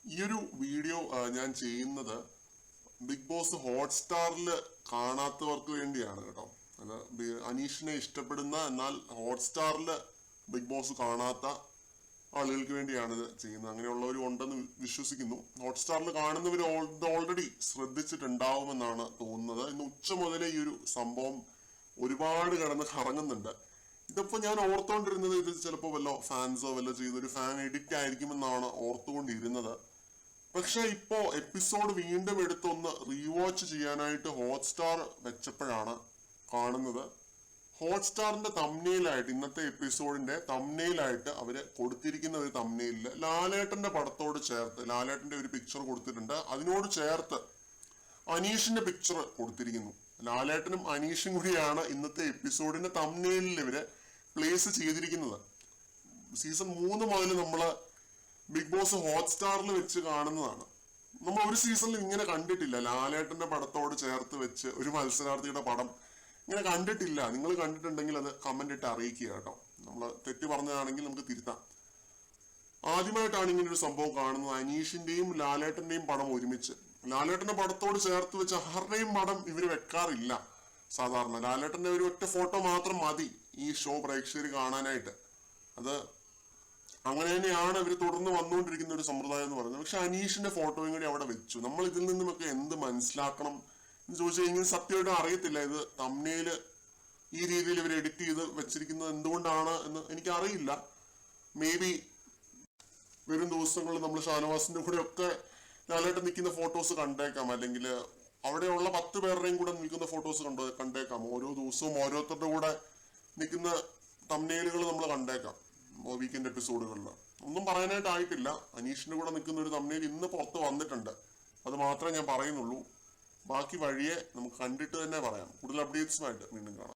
ഈ ഒരു വീഡിയോ ഞാൻ ചെയ്യുന്നത് ബിഗ് ബോസ് ഹോട്ട്സ്റ്റാറിൽ കാണാത്തവർക്ക് വേണ്ടിയാണ് കേട്ടോ. അത് അനീഷിനെ ഇഷ്ടപ്പെടുന്ന എന്നാൽ ഹോട്ട്സ്റ്റാറിൽ ബിഗ് ബോസ് കാണാത്ത ആളുകൾക്ക് വേണ്ടിയാണ് ഇത് ചെയ്യുന്നത്. അങ്ങനെയുള്ളവരും ഉണ്ടെന്ന് വിശ്വസിക്കുന്നു. ഹോട്ട്സ്റ്റാറിൽ കാണുന്നവർ ഓൾറെഡി ശ്രദ്ധിച്ചിട്ടുണ്ടാവുമെന്നാണ് തോന്നുന്നത്. ഇന്ന് ഉച്ച മുതലേ ഈ ഒരു സംഭവം ഒരുപാട് കിടന്ന് കറങ്ങുന്നുണ്ട്. ഇതിപ്പോ ഞാൻ ഓർത്തുകൊണ്ടിരുന്നത് ഇത് ചിലപ്പോൾ വല്ല ഫാൻസോ വല്ല ചെയ്തൊരു ഫാൻ എഡിറ്റ് ആയിരിക്കുമെന്നാണ് ഓർത്തുകൊണ്ടിരുന്നത്. പക്ഷെ ഇപ്പോ എപ്പിസോഡ് വീണ്ടും എടുത്തൊന്ന് റീവാച്ച് ചെയ്യാനായിട്ട് ഹോട്ട്സ്റ്റാർ വെച്ചപ്പോഴാണ് കാണുന്നത് ഹോട്ട്സ്റ്റാറിന്റെ തംബ്നെയിലായിട്ട്, ഇന്നത്തെ എപ്പിസോഡിന്റെ തംബ്നെയിലായിട്ട് അവര് കൊടുത്തിരിക്കുന്ന ഒരു തംബ്നെയിലില് ലാലേട്ടന്റെ പടത്തോട് ചേർത്ത് ലാലേട്ടന്റെ ഒരു പിക്ചർ കൊടുത്തിട്ടുണ്ട്. അതിനോട് ചേർത്ത് അനീഷിന്റെ പിക്ചർ കൊടുത്തിരിക്കുന്നു. ലാലേട്ടനും അനീഷും കൂടിയാണ് ഇന്നത്തെ എപ്പിസോഡിന്റെ തംബ്നെയിലിൽ ഇവര് പ്ലേസ് ചെയ്തിരിക്കുന്നത്. സീസൺ 3 മുതൽ നമ്മള് ബിഗ് ബോസ് ഹോട്ട്സ്റ്റാറിൽ വെച്ച് കാണുന്നതാണ്. നമ്മൾ ഒരു സീസണിൽ ഇങ്ങനെ കണ്ടിട്ടില്ല. ലാലേട്ടന്റെ പടത്തോട് ചേർത്ത് വെച്ച് ഒരു മത്സരാർത്ഥിയുടെ പടം ഇങ്ങനെ കണ്ടിട്ടില്ല. നിങ്ങൾ കണ്ടിട്ടുണ്ടെങ്കിൽ അത് കമന്റ് ഇട്ട് അറിയിക്കുക കേട്ടോ. നമ്മൾ തെറ്റ് പറഞ്ഞതാണെങ്കിൽ നമുക്ക് തിരുത്താം. ആദ്യമായിട്ടാണ് ഇങ്ങനെ ഒരു സംഭവം കാണുന്നത്. അനീഷിന്റെയും ലാലേട്ടന്റെയും പടം ഒരുമിച്ച്. ലാലേട്ടന്റെ പടത്തോട് ചേർത്ത് വെച്ച് ആരുടെയും പടം ഇവര് വെക്കാറില്ല സാധാരണ. ലാലേട്ടന്റെ ഒരു ഒറ്റ ഫോട്ടോ മാത്രം മതി ഈ ഷോ പ്രേക്ഷകർ കാണാനായിട്ട്. അത് അങ്ങനെ തന്നെയാണ് ഇവർ തുടർന്ന് വന്നുകൊണ്ടിരിക്കുന്ന ഒരു സമ്പ്രദായം എന്ന് പറയുന്നത്. പക്ഷെ അനീഷിന്റെ ഫോട്ടോയും കൂടി അവിടെ വെച്ചു. നമ്മൾ ഇതിൽ നിന്നുമൊക്കെ എന്ത് മനസ്സിലാക്കണം എന്ന് ചോദിച്ചു കഴിഞ്ഞാൽ സത്യമായിട്ടും അറിയത്തില്ല. ഇത് തംബ്നെയില് ഈ രീതിയിൽ ഇവർ എഡിറ്റ് ചെയ്ത് വെച്ചിരിക്കുന്നത് എന്തുകൊണ്ടാണ് എന്ന് എനിക്കറിയില്ല. മേ ബി വരും ദിവസങ്ങളിൽ നമ്മൾ ഷാനവാസിന്റെ കൂടെ ഒക്കെ ലാലേട്ടൻ നിൽക്കുന്ന ഫോട്ടോസ് കണ്ടേക്കാം, അല്ലെങ്കിൽ അവിടെയുള്ള 10 പേരുടെയും കൂടെ നിൽക്കുന്ന ഫോട്ടോസ് കണ്ടേക്കാം. ഓരോ ദിവസവും ഓരോരുത്തരുടെ കൂടെ നിൽക്കുന്ന തംബ്നെയിലുകൾ നമ്മൾ കണ്ടേക്കാം വീക്കെൻഡ് എപ്പിസോഡുകളിൽ. ഒന്നും പറയാനായിട്ടായിട്ടില്ല. അനീഷിന്റെ കൂടെ നിൽക്കുന്ന ഒരു തംബ്നെയിൽ ഇന്ന് പുറത്ത് വന്നിട്ടുണ്ട്. അത് മാത്രമേ ഞാൻ പറയുന്നുള്ളൂ. ബാക്കി വഴിയെ നമുക്ക് കണ്ടിട്ട് തന്നെ പറയാം. കൂടുതൽ അപ്ഡേറ്റ്സുമായിട്ട് വീണ്ടും കാണാം.